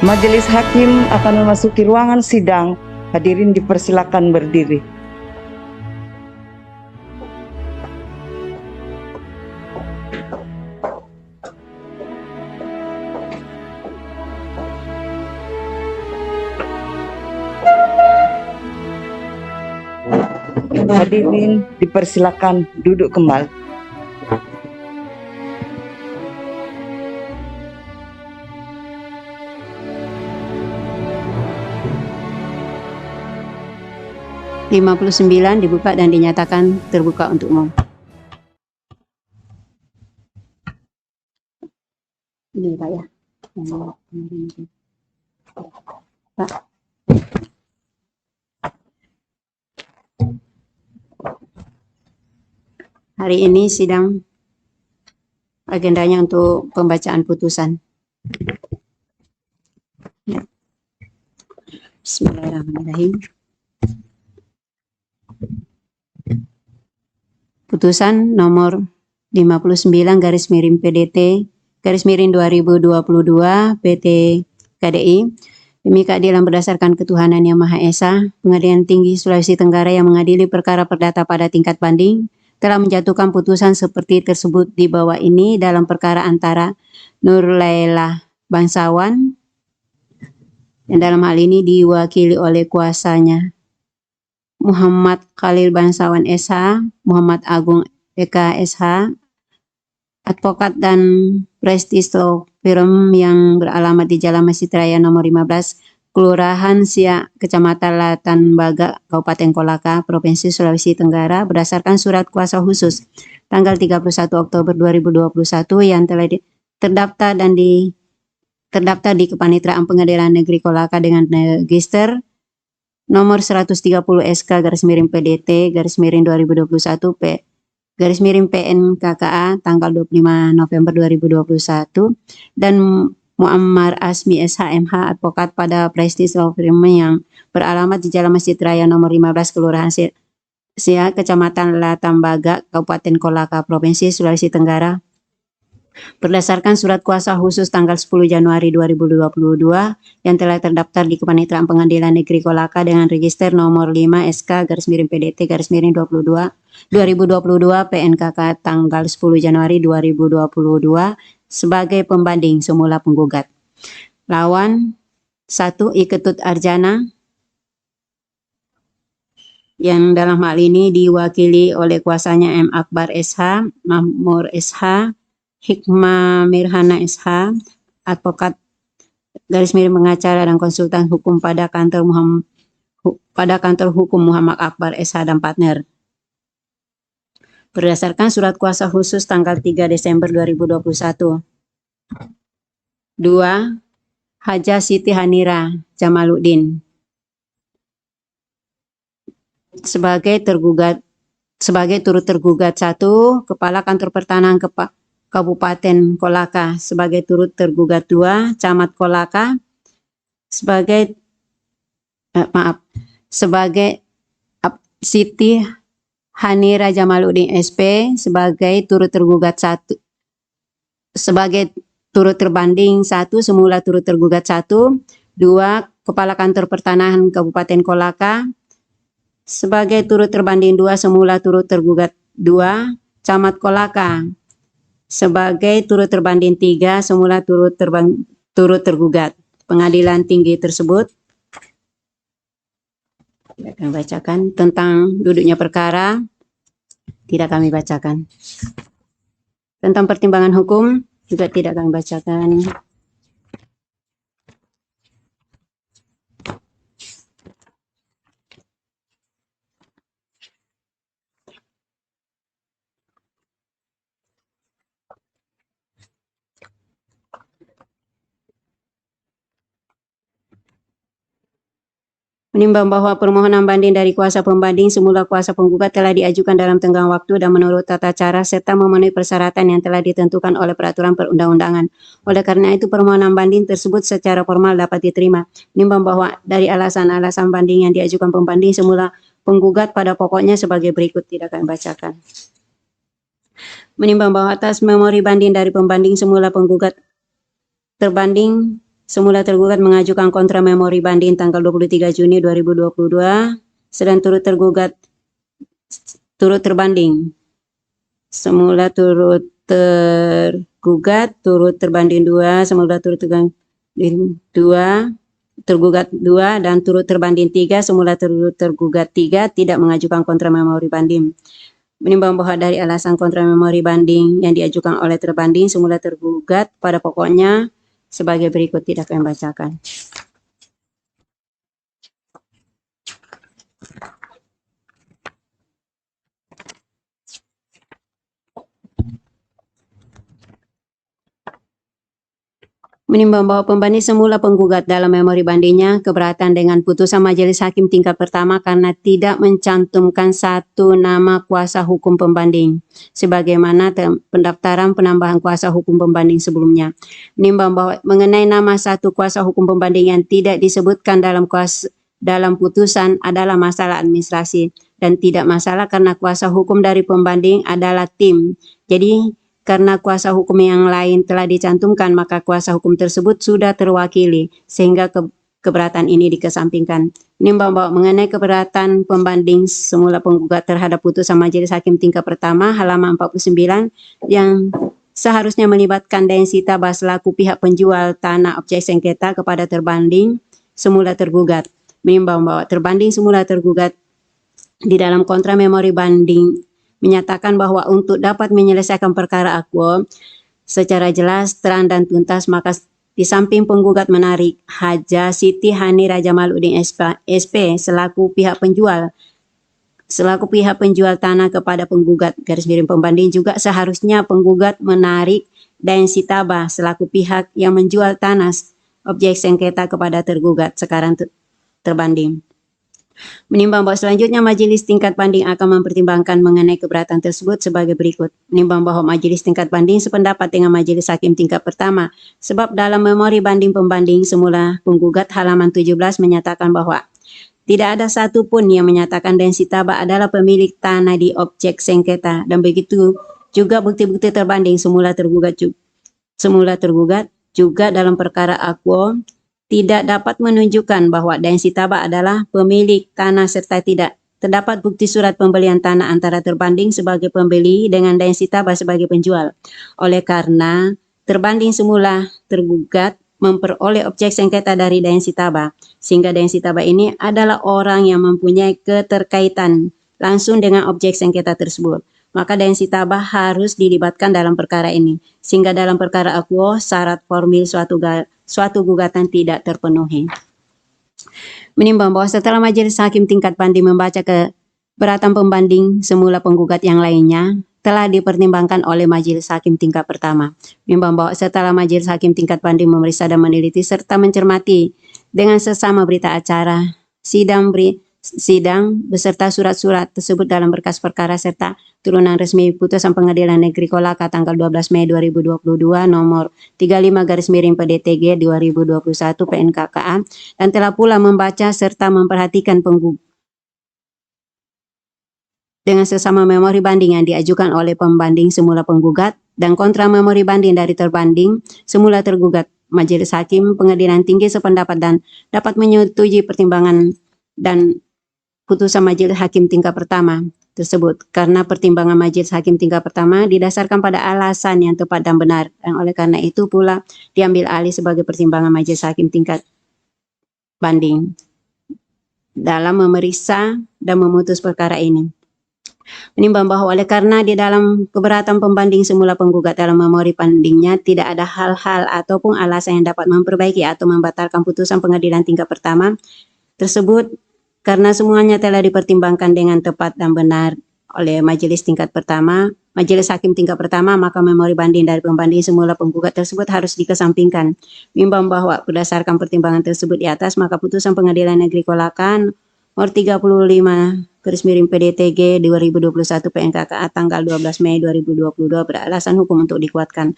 Majelis Hakim akan memasuki ruangan sidang. Hadirin dipersilakan berdiri. Hadirin dipersilakan duduk kembali. (59) dibuka dan dinyatakan terbuka untuk umum. Ini Pak ya. Pak. Hari ini sidang agendanya untuk pembacaan putusan. Ya. Bismillahirrahmanirrahim. Putusan nomor 59/PDT/2022 PT KDI demi keadilan berdasarkan ketuhanan yang Maha Esa, Pengadilan Tinggi Sulawesi Tenggara yang mengadili perkara perdata pada tingkat banding telah menjatuhkan putusan seperti tersebut di bawah ini dalam perkara antara Nurlailah Bangsawan yang dalam hal ini diwakili oleh kuasanya Muhammad Khalil Bangsawan SH, Muhammad Agung Eka SH, advokat dan prestis law firm yang beralamat di Jalan Masjid Raya nomor 15, Kelurahan Siak, Kecamatan Latan Baga, Kabupaten Kolaka, Provinsi Sulawesi Tenggara, berdasarkan surat kuasa khusus tanggal 31 Oktober 2021 yang telah terdaftar di Kepanitraan Pengadilan Negeri Kolaka dengan register nomor 130 SK/PDT/2021 PNKKA tanggal 25 November 2021 dan Muammar Asmi SHMH, advokat pada prestis law firm yang beralamat di Jalan Masjid Raya nomor 15, Kelurahan Siak, Kecamatan Latambaga, Kabupaten Kolaka, Provinsi Sulawesi Tenggara, berdasarkan surat kuasa khusus tanggal 10 Januari 2022 yang telah terdaftar di Kepanitraan Pengadilan Negeri Kolaka dengan register nomor 5 SK/PDT/2022 PNKK tanggal 10 Januari 2022 sebagai pembanding semula penggugat. Lawan 1 Iketut Arjana yang dalam hal ini diwakili oleh kuasanya M. Akbar SH, Mahmur SH, Hikmah Mirhana SH, advokat _pengacara dan konsultan hukum pada kantor hukum Muhammad Akbar SH dan partner. Berdasarkan surat kuasa khusus tanggal 3 Desember 2021. 2. Haja Siti Hanira Jamaluddin sebagai turut tergugat 1. Kepala Kantor Pertanahan Kabupaten Kolaka sebagai turut tergugat 2. Camat Kolaka sebagai Siti Hanira Jamaluddin SP sebagai turut tergugat 1, sebagai turut terbanding 1, semula turut tergugat 1. 2. Kepala Kantor Pertanahan Kabupaten Kolaka sebagai turut terbanding 2, semula turut tergugat 2. Camat Kolaka sebagai turut terbanding 3, semula turut tergugat. Pengadilan tinggi tersebut tidak kami bacakan. Tentang duduknya perkara tidak kami bacakan. Tentang pertimbangan hukum juga tidak kami bacakan. Menimbang bahwa permohonan banding dari kuasa pembanding semula kuasa penggugat telah diajukan dalam tenggang waktu dan menurut tata cara serta memenuhi persyaratan yang telah ditentukan oleh peraturan perundang-undangan. Oleh karena itu permohonan banding tersebut secara formal dapat diterima. Menimbang bahwa dari alasan-alasan banding yang diajukan pembanding semula penggugat pada pokoknya sebagai berikut, tidak akan bacakan. Menimbang bahwa atas memori banding dari pembanding semula penggugat terbanding semula tergugat mengajukan kontra memori banding tanggal 23 Juni 2022, sedang turut terbanding. Semula turut tergugat, turut terbanding 2, semula turut terbanding 2, tergugat 2, dan turut terbanding 3, semula turut tergugat 3, tidak mengajukan kontra memori banding. Menimbang bahwa dari alasan kontra memori banding yang diajukan oleh terbanding, semula tergugat pada pokoknya sebagai berikut, tidak kami bacakan. Menimbang bahwa pembanding semula penggugat dalam memori bandingnya keberatan dengan putusan majelis hakim tingkat pertama karena tidak mencantumkan satu nama kuasa hukum pembanding sebagaimana pendaftaran penambahan kuasa hukum pembanding sebelumnya. Menimbang bahwa mengenai nama satu kuasa hukum pembanding yang tidak disebutkan dalam putusan adalah masalah administrasi dan tidak masalah karena kuasa hukum dari pembanding adalah tim. Jadi karena kuasa hukum yang lain telah dicantumkan, maka kuasa hukum tersebut sudah terwakili, sehingga keberatan ini dikesampingkan. Menimbang bahwa mengenai keberatan pembanding semula penggugat terhadap putusan majelis hakim tingkat pertama halaman 49 yang seharusnya melibatkan densita selaku pihak penjual tanah objek sengketa kepada terbanding semula tergugat. Menimbang bahwa terbanding semula tergugat di dalam kontra memori banding menyatakan bahwa untuk dapat menyelesaikan perkara akuo secara jelas, terang, dan tuntas, maka di samping penggugat menarik Haja Siti Hani Raja Maludin SP selaku pihak penjual tanah kepada penggugat garis miring pembanding, juga seharusnya penggugat menarik Daeng Sitaba selaku pihak yang menjual tanah objek sengketa kepada tergugat sekarang terbanding. Menimbang bahwa selanjutnya majelis tingkat banding akan mempertimbangkan mengenai keberatan tersebut sebagai berikut. Menimbang bahwa majelis tingkat banding sependapat dengan majelis hakim tingkat pertama, sebab dalam memori banding pembanding semula penggugat halaman 17 menyatakan bahwa tidak ada satupun yang menyatakan Daeng Sitaba adalah pemilik tanah di objek sengketa, dan begitu juga bukti-bukti terbanding semula tergugat juga dalam perkara akuo tidak dapat menunjukkan bahwa Daeng Sitaba adalah pemilik tanah serta tidak terdapat bukti surat pembelian tanah antara terbanding sebagai pembeli dengan Daeng Sitaba sebagai penjual. Oleh karena terbanding semula tergugat memperoleh objek sengketa dari Daeng Sitaba, sehingga Daeng Sitaba ini adalah orang yang mempunyai keterkaitan langsung dengan objek sengketa tersebut. Maka Daeng Sitaba harus dilibatkan dalam perkara ini, sehingga dalam perkara akuo syarat formil suatu gugatan tidak terpenuhi. Menimbang bahwa setelah majelis hakim tingkat banding membaca keberatan pembanding semula penggugat yang lainnya telah dipertimbangkan oleh majelis hakim tingkat pertama. Menimbang bahwa setelah majelis hakim tingkat banding memeriksa dan meneliti serta mencermati dengan sesama berita acara sidang beserta surat-surat tersebut dalam berkas perkara serta turunan resmi putusan Pengadilan Negeri Kolaka tanggal 12 Mei 2022 nomor 35/PDTG 2021 PNKKA, dan telah pula membaca serta memperhatikan dengan sesama memori banding yang diajukan oleh pembanding semula penggugat dan kontra memori banding dari terbanding semula tergugat, majelis hakim Pengadilan Tinggi sependapat dan dapat menyetujui pertimbangan dan putusan majelis hakim tingkat pertama tersebut karena pertimbangan majelis hakim tingkat pertama didasarkan pada alasan yang tepat dan benar, dan oleh karena itu pula diambil alih sebagai pertimbangan majelis hakim tingkat banding dalam memeriksa dan memutus perkara ini. Menimbang bahwa oleh karena di dalam keberatan pembanding semula penggugat dalam memori bandingnya tidak ada hal-hal ataupun alasan yang dapat memperbaiki atau membatalkan putusan pengadilan tingkat pertama tersebut, karena semuanya telah dipertimbangkan dengan tepat dan benar oleh majelis hakim tingkat pertama, maka memori banding dari pembanding semula penggugat tersebut harus dikesampingkan. Menimbang bahwa berdasarkan pertimbangan tersebut di atas, maka putusan Pengadilan Negeri Kolaka nomor 35/PDTG 2021 PNKKA tanggal 12 Mei 2022 beralasan hukum untuk dikuatkan.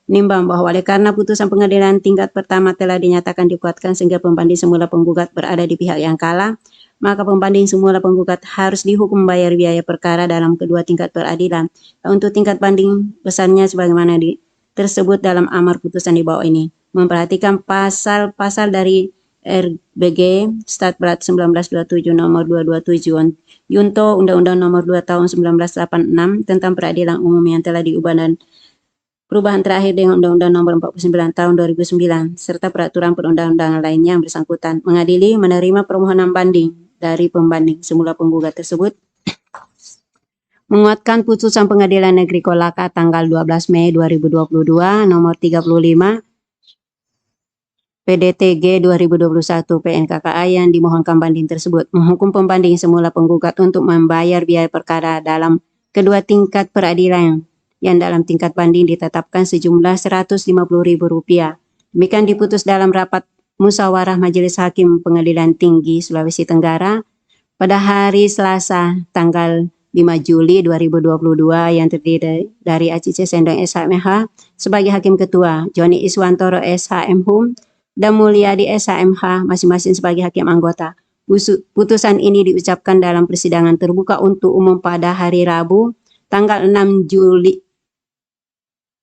Menimbang bahwa oleh karena putusan pengadilan tingkat pertama telah dinyatakan dikuatkan sehingga pembanding semula penggugat berada di pihak yang kalah, maka pembanding semula penggugat harus dihukum bayar biaya perkara dalam kedua tingkat peradilan. Untuk tingkat banding besarnya sebagaimana tersebut dalam amar putusan di bawah ini. memperhatikan pasal-pasal dari RBG Stat Berat 1927 nomor 227 Junto Undang-Undang nomor 2 tahun 1986 tentang peradilan umum yang telah diubah dan perubahan terakhir dengan Undang-Undang nomor 49 tahun 2009 serta peraturan perundang-undangan lainnya yang bersangkutan. Mengadili menerima permohonan banding dari pembanding semula penggugat tersebut, menguatkan putusan Pengadilan Negeri Kolaka tanggal 12 Mei 2022 nomor 35 PDTG 2021 PNKKA yang dimohonkan banding tersebut, menghukum pembanding semula penggugat untuk membayar biaya perkara dalam kedua tingkat peradilan yang dalam tingkat banding ditetapkan sejumlah Rp150.000. Demikian diputus dalam rapat musyawarah Majelis Hakim Pengadilan Tinggi Sulawesi Tenggara pada hari Selasa tanggal 5 Juli 2022 yang terdiri dari ACC Sendang SHMH sebagai Hakim Ketua, Joni Iswantoro SHM Hum, dan Mulyadi SHMH masing-masing sebagai Hakim Anggota. Putusan ini diucapkan dalam persidangan terbuka untuk umum pada hari Rabu tanggal 6 Juli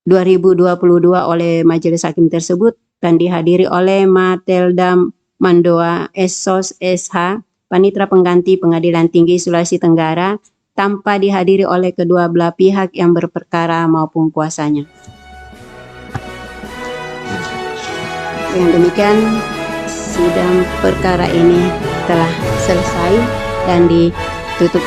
2022 oleh Majelis Hakim tersebut dan dihadiri oleh Matelda Mandoa SOS SH, Panitera Pengganti Pengadilan Tinggi Sulawesi Tenggara, tanpa dihadiri oleh kedua belah pihak yang berperkara maupun kuasanya. Dengan demikian, sidang perkara ini telah selesai dan ditutup